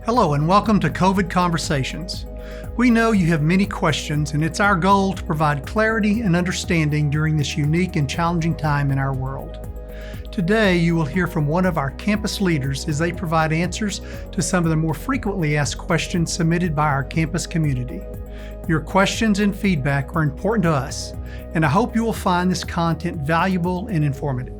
Hello and welcome to COVID Conversations. We know you have many questions, and it's our goal to provide clarity and understanding during this unique and challenging time in our world. Today, you will hear from one of our campus leaders as they provide answers to some of the more frequently asked questions submitted by our campus community. Your questions and feedback are important to us, and I hope you will find this content valuable and informative.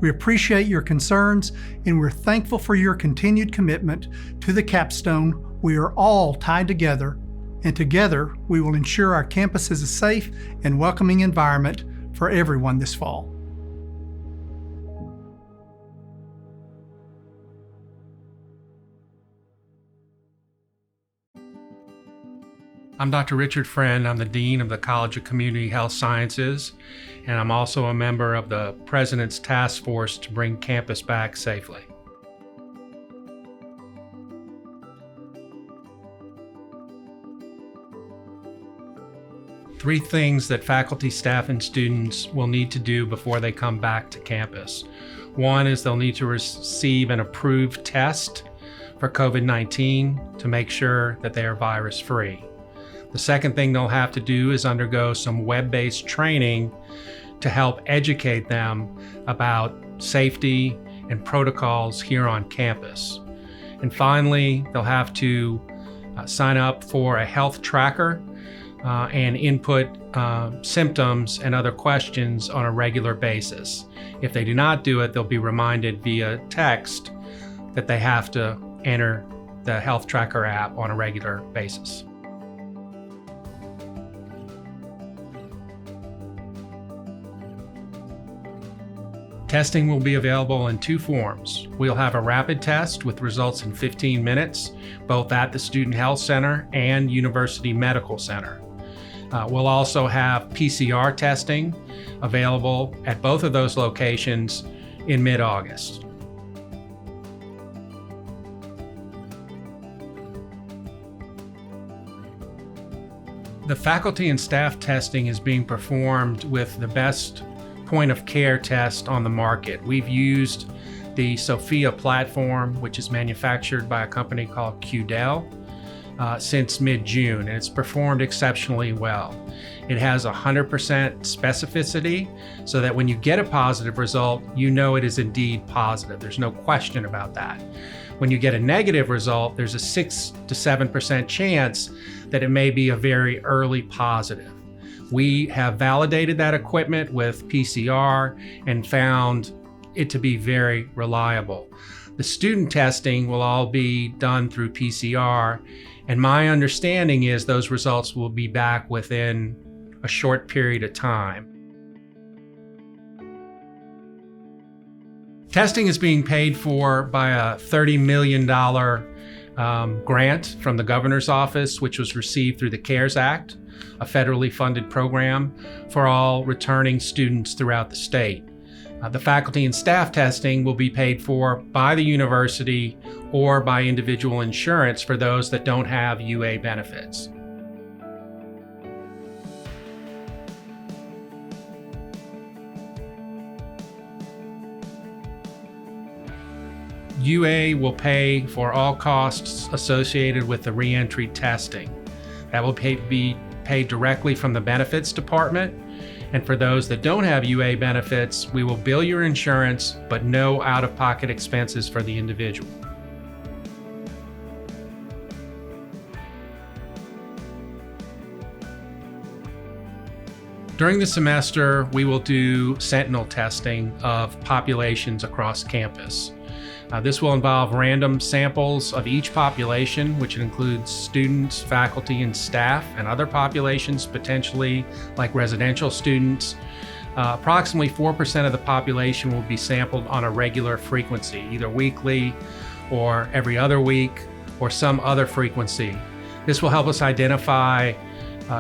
We appreciate your concerns, and we're thankful for your continued commitment to the capstone. We are all tied together, and together we will ensure our campus is a safe and welcoming environment for everyone this fall. I'm Dr. Richard Friend. I'm the Dean of the College of Community Health Sciences, and I'm also a member of the President's Task Force to bring campus back safely. Three things that faculty, staff, and students will need to do before they come back to campus. One is they'll need to receive an approved test for COVID-19 to make sure that they are virus-free. The second thing they'll have to do is undergo some web-based training to help educate them about safety and protocols here on campus. And finally, they'll have to sign up for a health tracker and input symptoms and other questions on a regular basis. If they do not do it, they'll be reminded via text that they have to enter the health tracker app on a regular basis. Testing will be available in two forms. We'll have a rapid test with results in 15 minutes, both at the Student Health Center and University Medical Center. We'll also have PCR testing available at both of those locations in mid-August. The faculty and staff testing is being performed with the best point of care test on the market. We've used the Sophia platform, which is manufactured by a company called QDEL, since mid-June, and it's performed exceptionally well. It has 100% specificity, so that when you get a positive result, you know it is indeed positive. There's no question about that. When you get a negative result, there's a 6 to 7% chance that it may be a very early positive. We have validated that equipment with PCR and found it to be very reliable. The student testing will all be done through PCR, and my understanding is those results will be back within a short period of time. Testing is being paid for by a $30 million grant from the governor's office, which was received through the CARES Act, a federally funded program for all returning students throughout the state. The faculty and staff testing will be paid for by the university or by individual insurance for those that don't have UA benefits. UA will pay for all costs associated with the reentry testing. That will be paid directly from the benefits department. And for those that don't have UA benefits, we will bill your insurance, but no out-of-pocket expenses for the individual. During the semester, we will do sentinel testing of populations across campus. This will involve random samples of each population, which includes students, faculty, and staff, and other populations, potentially like residential students. Approximately 4% of the population will be sampled on a regular frequency, either weekly or every other week or some other frequency. This will help us identify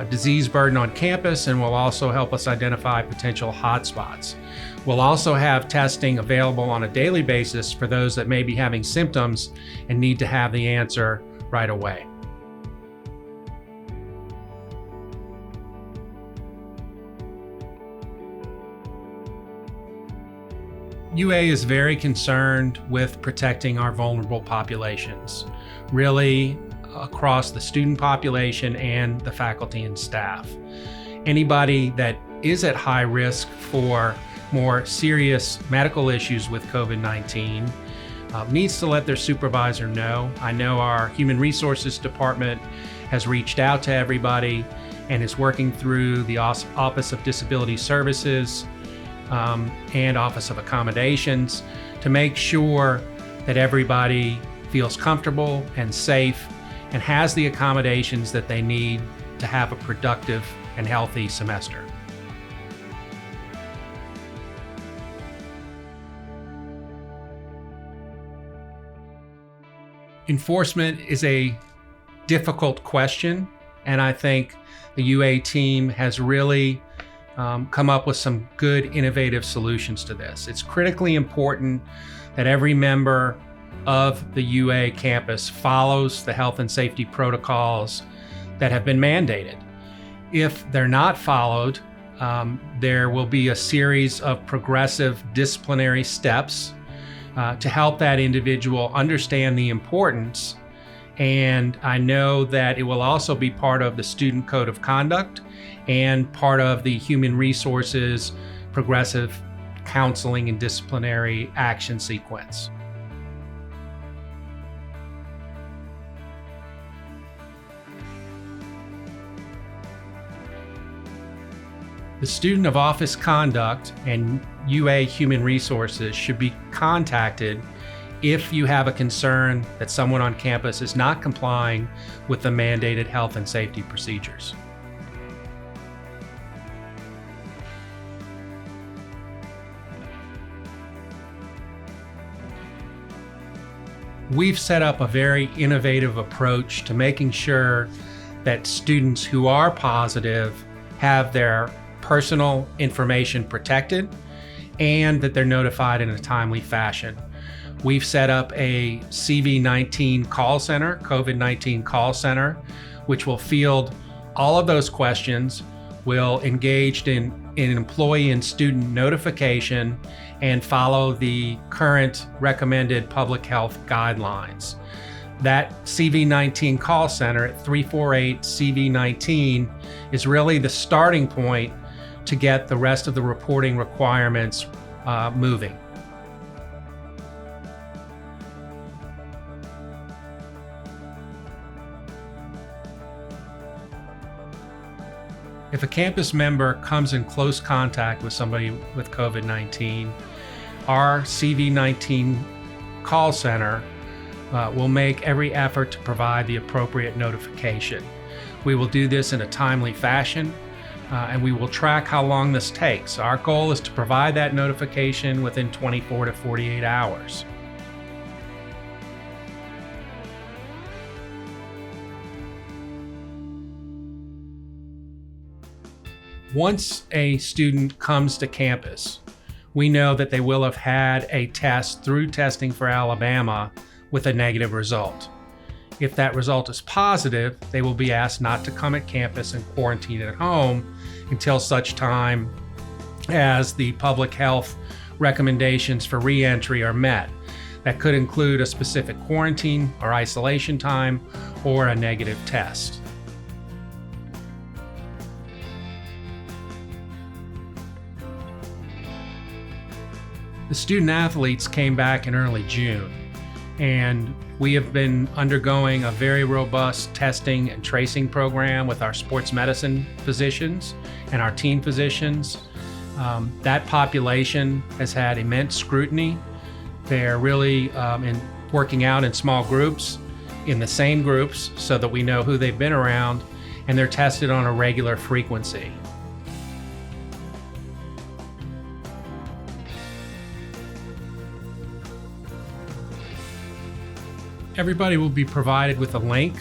disease burden on campus and will also help us identify potential hotspots. We'll also have testing available on a daily basis for those that may be having symptoms and need to have the answer right away. UA is very concerned with protecting our vulnerable populations, really across the student population and the faculty and staff. Anybody that is at high risk for more serious medical issues with COVID-19 needs to let their supervisor know. I know our Human Resources Department has reached out to everybody and is working through the Office of Disability Services and Office of Accommodations to make sure that everybody feels comfortable and safe and has the accommodations that they need to have a productive and healthy semester. Enforcement is a difficult question, and I think the UA team has really come up with some good innovative solutions to this. It's critically important that every member of the UA campus follows the health and safety protocols that have been mandated. If they're not followed, there will be a series of progressive disciplinary steps to help that individual understand the importance. And I know that it will also be part of the Student Code of Conduct and part of the Human Resources Progressive Counseling and Disciplinary Action Sequence. The Student of Office Conduct and UA Human Resources should be contacted if you have a concern that someone on campus is not complying with the mandated health and safety procedures. We've set up a very innovative approach to making sure that students who are positive have their personal information protected and that they're notified in a timely fashion. We've set up a CV-19 call center, COVID-19 call center, which will field all of those questions, will engage in employee and student notification, and follow the current recommended public health guidelines. That CV-19 call center at 348-CV-19 is really the starting point to get the rest of the reporting requirements moving. If a campus member comes in close contact with somebody with COVID-19, our CV-19 call center will make every effort to provide the appropriate notification. We will do this in a timely fashion, and we will track how long this takes. Our goal is to provide that notification within 24 to 48 hours. Once a student comes to campus, we know that they will have had a test through Testing for Alabama with a negative result. If that result is positive, they will be asked not to come at campus and quarantine at home until such time as the public health recommendations for re-entry are met. That could include a specific quarantine or isolation time or a negative test. The student athletes came back in early June, and we have been undergoing a very robust testing and tracing program with our sports medicine physicians and our team physicians. That population has had immense scrutiny. They're really working out in small groups, in the same groups, so that we know who they've been around, and they're tested on a regular frequency. Everybody will be provided with a link,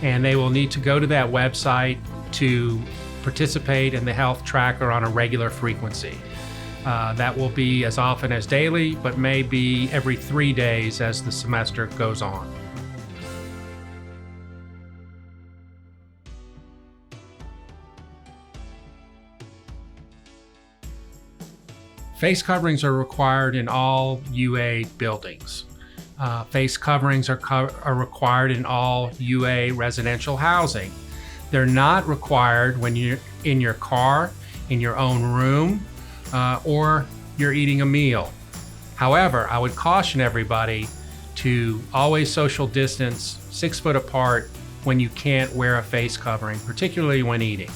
and they will need to go to that website to participate in the health tracker on a regular frequency. That will be as often as daily, but may be every 3 days as the semester goes on. Face coverings are required in all UA buildings. Face coverings are required in all UA residential housing. They're not required when you're in your car, in your own room, or you're eating a meal. However, I would caution everybody to always social distance 6 foot apart when you can't wear a face covering, particularly when eating.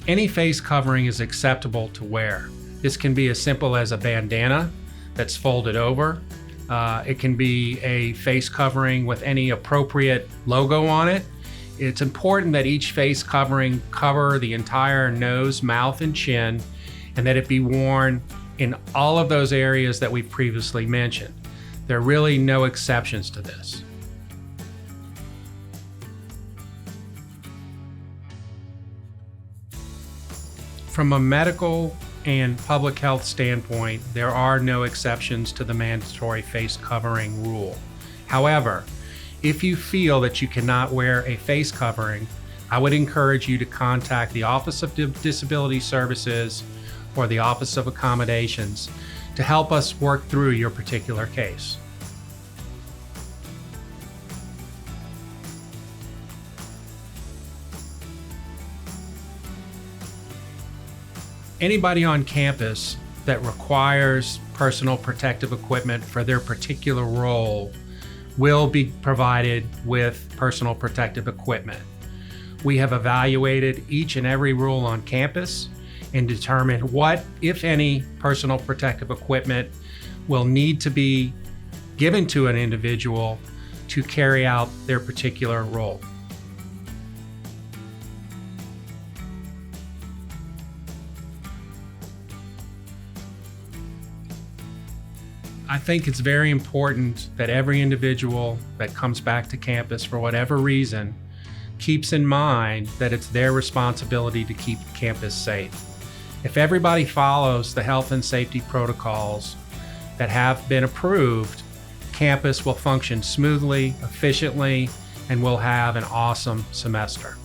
Any face covering is acceptable to wear. This can be as simple as a bandana that's folded over. It can be a face covering with any appropriate logo on it. It's important that each face covering cover the entire nose, mouth, and chin, and that it be worn in all of those areas that we've previously mentioned. There are really no exceptions to this. From a medical and public health standpoint, there are no exceptions to the mandatory face covering rule. However, if you feel that you cannot wear a face covering, I would encourage you to contact the Office of Disability Services or the Office of Accommodations to help us work through your particular case. Anybody on campus that requires personal protective equipment for their particular role will be provided with personal protective equipment. We have evaluated each and every rule on campus and determined what, if any, personal protective equipment will need to be given to an individual to carry out their particular role. I think it's very important that every individual that comes back to campus for whatever reason keeps in mind that it's their responsibility to keep campus safe. If everybody follows the health and safety protocols that have been approved, campus will function smoothly, efficiently, and we'll have an awesome semester.